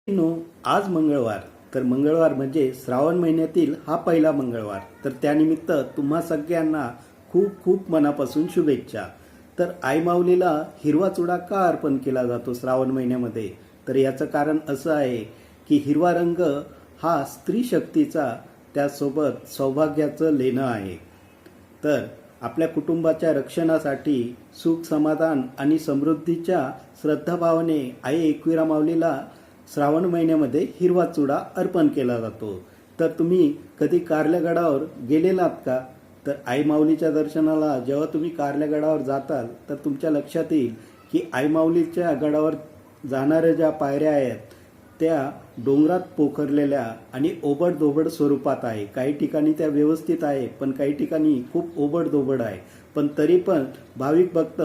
आज मंगळवार, तर मंगळवार म्हणजे श्रावण महिन्यातील हा पहिला मंगळवार, तर त्यानिमित्त तुम्हा सगळ्यांना खूप खूप मनापासून शुभेच्छा। तर आई माऊलीला हिरवा चुडा का अर्पण केला जातो श्रावण महिन्यामध्ये? तर याचं कारण असं आहे की हिरवा रंग हा स्त्री शक्तीचा, त्यासोबत सौभाग्याचं लेणं आहे। तर आपल्या कुटुंबाच्या रक्षणासाठी सुख समाधान आणि समृद्धीच्या श्रद्धाभावाने आई एकविरा माऊलीला श्रावण महिन्यामध्ये हिरवा चुडा अर्पण केला जातो। तर तुम्ही कधी कारल्यागडावर गेलेलात का? तर आई माऊलीच्या दर्शनाला जेव्हा तुम्ही कारल्यागडावर जाताल तर तुमच्या लक्षात येईल की आई माऊलीच्या गडावर जाणाऱ्या ज्या पायऱ्या आहेत त्या डोंगरात पोखरलेल्या आणि ओबडधोबड स्वरूपात आहे। काही ठिकाणी त्या व्यवस्थित आहे, पण काही ठिकाणी खूप ओबडधोबड आहे। पण तरी पण भाविक भक्त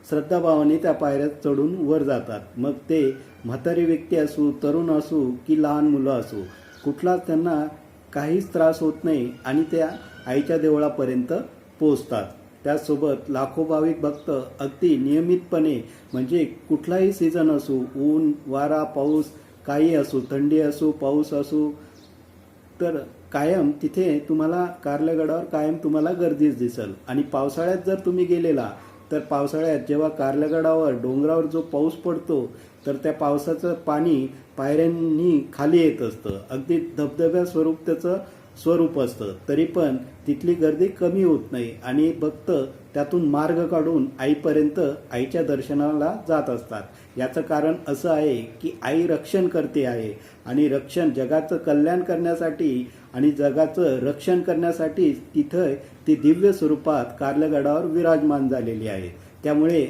श्रद्धाभावाने त्या पायऱ्या चढून वर जातात। मग ते म्हातारी व्यक्ती असू, तरुण असू की लहान मुलं असू, कुठलाच त्यांना काहीच त्रास होत नाही आणि त्या आईच्या देवळापर्यंत पोहोचतात। त्यासोबत लाखो भाविक भक्त अगदी नियमितपणे, म्हणजे कुठलाही सीझन असू, ऊन वारा पाऊस काही असू, थंडी असू पाऊस असू, तर कायम तिथे तुम्हाला कारल्यागडावर कायम तुम्हाला गर्दीच दिसेल। आणि पावसाळ्यात जर तुम्ही गेलेला तर पावसाळ्यात जेव्हा कारल्यागडावर डोंगरावर जो पाऊस पडतो तर त्या पावसाचं पाणी पायऱ्यांनी खाली येत असतं, अगदी धबधब्या स्वरूप त्याचं स्वरूप असतं। तरी पण तिथली गर्दी कमी होत नाही आणि भक्त त्यातून मार्ग काढून आईपर्यंत आईच्या दर्शनाला जात असतात। याचं कारण असं आहे की आई रक्षण करते आहे आणि रक्षण जगाचं कल्याण करण्यासाठी आणि जगाचं रक्षण करण्यासाठी तिथं ती दिव्य स्वरूपात कारल्यागडावर विराजमान झालेली आहे। त्यामुळे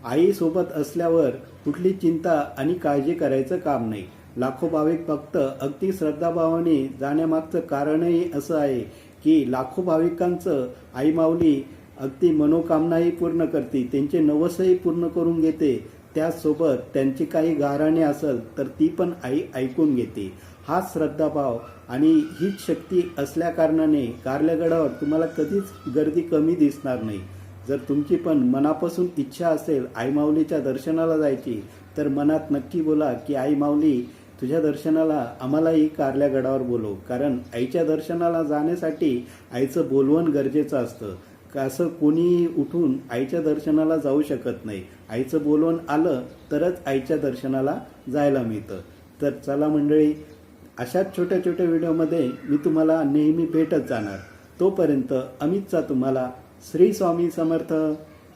आई सोबत असल्यावर कुठली चिंता आणि काळजी करायचं काम नाही। लाखो भाविक भक्त अगदी श्रद्धाभावाने जाण्यामागचं कारणही असं आहे की लाखो भाविकांचं आई माऊली अगदी मनोकामनाही पूर्ण करते, त्यांचे नवसही पूर्ण करून घेते। त्याचसोबत त्यांची काही गाऱ्हाणे असेल तर ती पण आई ऐकून घेते। हा श्रद्धाभाव आणि हीच शक्ती असल्या कारणाने कारल्यागडावर तुम्हाला कधीच गर्दी कमी दिसणार नाही। जर तुमची पण मनापासून इच्छा असेल आई माऊलीच्या दर्शनाला जायची तर मनात नक्की बोला की आई माऊली तुझ्या दर्शनाला आम्हालाही कारल्यागडावर बोलव, कारण आईच्या दर्शनाला जाण्यासाठी आईचं बोलवण गरजेचं असतं। असं कोणीही उठून आईच्या दर्शनाला जाऊ शकत नाही, आईचं बोलवण आलं तरच आईच्या दर्शनाला जायला मिळतं। तर चला मंडळी, अशाच छोट्या छोट्या व्हिडिओमध्ये मी तुम्हाला नेहमी भेटत जाणार। तोपर्यंत अमितचा तुम्हाला श्री स्वामी समर्थ।